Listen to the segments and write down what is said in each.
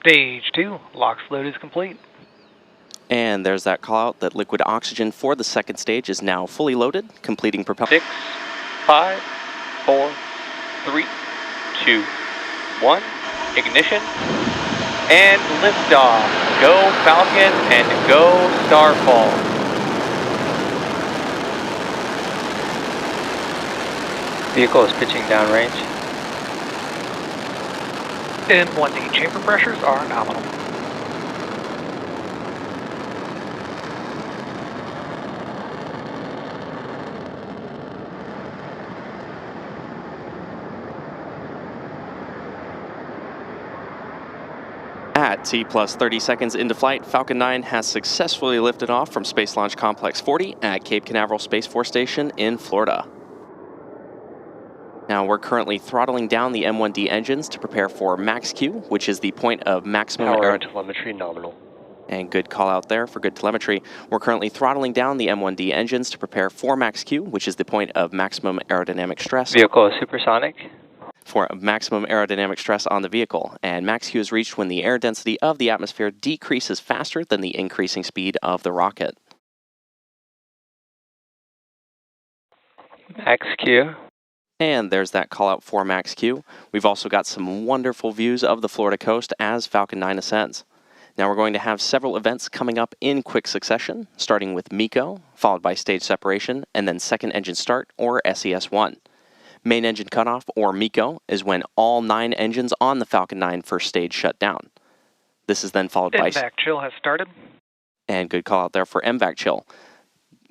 Stage 2, LOX load is complete. And there's that call out that liquid oxygen for the second stage is now fully loaded, completing propulsion. 6, 5, 4, 3, 2, 1, ignition, and liftoff. Go Falcon and go Starfall. Vehicle is pitching downrange. M1D chamber pressures are nominal. At T plus 30 seconds into flight, Falcon 9 has successfully lifted off from Space Launch Complex 40 at Cape Canaveral Space Force Station in Florida. Now we're currently throttling down the M1D engines to prepare for max Q, which is the point of maximum power telemetry nominal. And good call out there for good telemetry. We're currently throttling down the M1D engines to prepare for max Q, which is the point of maximum aerodynamic stress. Vehicle is supersonic. For maximum aerodynamic stress on the vehicle, and max Q is reached when the air density of the atmosphere decreases faster than the increasing speed of the rocket. Max Q. And there's that call out for max Q. We've also got some wonderful views of the Florida coast as Falcon 9 ascends. Now we're going to have several events coming up in quick succession, starting with MECO, followed by stage separation, and then second engine start, or SES-1. Main engine cutoff, or MECO, is when all 9 engines on the Falcon 9 first stage shut down. This is then followed by... MVAC chill has started. And good call out there for MVAC chill.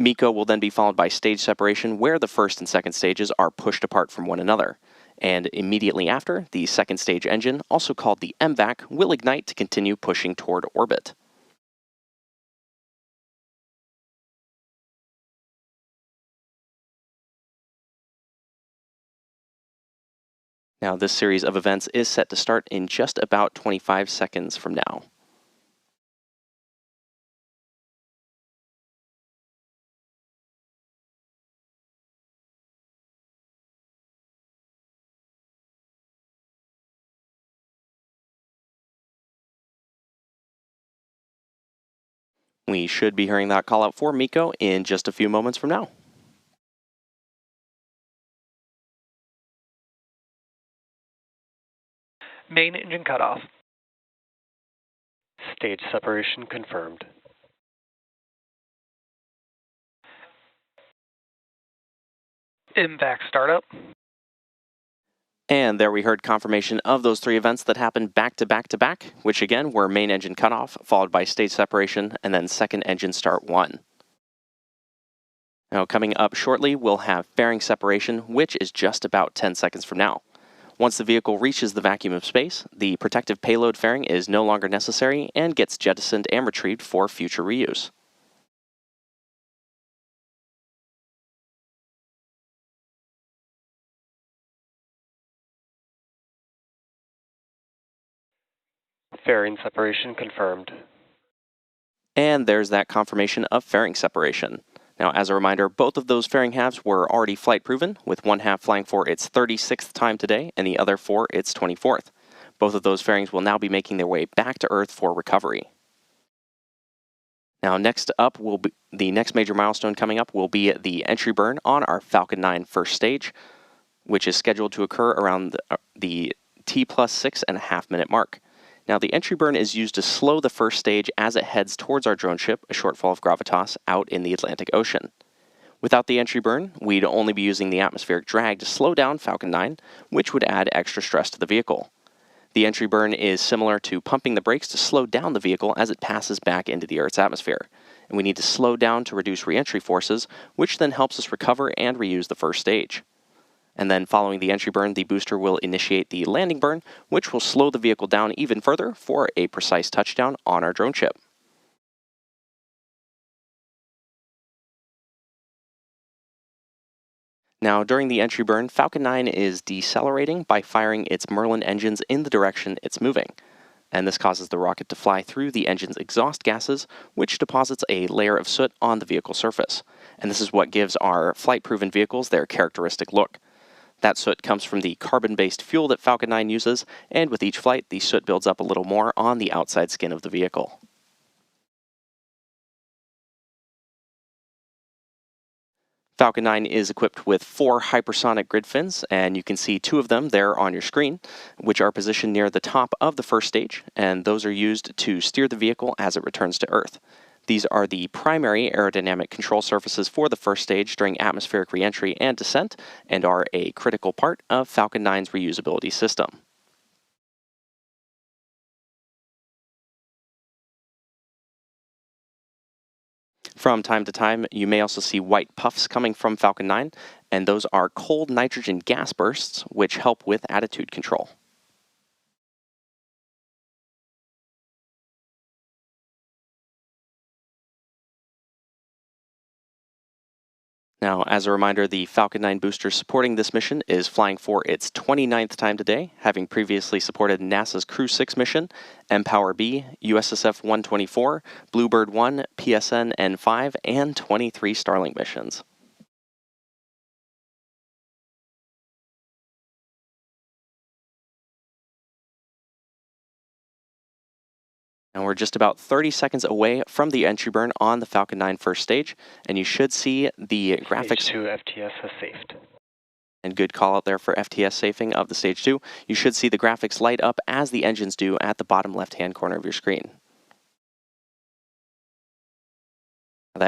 MECO will then be followed by stage separation, where the first and second stages are pushed apart from one another. And immediately after, the second stage engine, also called the MVAC, will ignite to continue pushing toward orbit. Now, this series of events is set to start in just about 25 seconds from now. We should be hearing that call out for MECO in just a few moments from now. Main engine cutoff. Stage separation confirmed. MVAC startup. And there we heard confirmation of those 3 events that happened back to back to back, which again were main engine cutoff, followed by stage separation, and then second engine start 1. Now coming up shortly, we'll have fairing separation, which is just about 10 seconds from now. Once the vehicle reaches the vacuum of space, the protective payload fairing is no longer necessary and gets jettisoned and retrieved for future reuse. Fairing separation confirmed. And there's that confirmation of fairing separation. Now, as a reminder, both of those fairing halves were already flight proven, with one half flying for its 36th time today and the other for its 24th. Both of those fairings will now be making their way back to Earth for recovery. Now, next up will be the next major milestone coming up will be the entry burn on our Falcon 9 first stage, which is scheduled to occur around the T plus 6.5 minute mark. Now, the entry burn is used to slow the first stage as it heads towards our drone ship, a shortfall of gravitas, out in the Atlantic Ocean. Without the entry burn, we'd only be using the atmospheric drag to slow down Falcon 9, which would add extra stress to the vehicle. The entry burn is similar to pumping the brakes to slow down the vehicle as it passes back into the Earth's atmosphere, and we need to slow down to reduce re-entry forces, which then helps us recover and reuse the first stage. And then following the entry burn, the booster will initiate the landing burn, which will slow the vehicle down even further for a precise touchdown on our drone ship. Now, during the entry burn, Falcon 9 is decelerating by firing its Merlin engines in the direction it's moving. And this causes the rocket to fly through the engine's exhaust gases, which deposits a layer of soot on the vehicle surface. And this is what gives our flight-proven vehicles their characteristic look. That soot comes from the carbon-based fuel that Falcon 9 uses, and with each flight, the soot builds up a little more on the outside skin of the vehicle. Falcon 9 is equipped with 4 hypersonic grid fins, and you can see 2 of them there on your screen, which are positioned near the top of the first stage, and those are used to steer the vehicle as it returns to Earth. These are the primary aerodynamic control surfaces for the first stage during atmospheric reentry and descent, and are a critical part of Falcon 9's reusability system. From time to time, you may also see white puffs coming from Falcon 9, and those are cold nitrogen gas bursts, which help with attitude control. Now, as a reminder, the Falcon 9 booster supporting this mission is flying for its 29th time today, having previously supported NASA's Crew 6 mission, Empower-B, USSF 124, Bluebird 1, PSN N5, and 23 Starlink missions. And we're just about 30 seconds away from the entry burn on the Falcon 9 first stage, and you should see the graphics. Stage 2 FTS has safed. And good call out there for FTS safing of the Stage 2. You should see the graphics light up as the engines do at the bottom left-hand corner of your screen.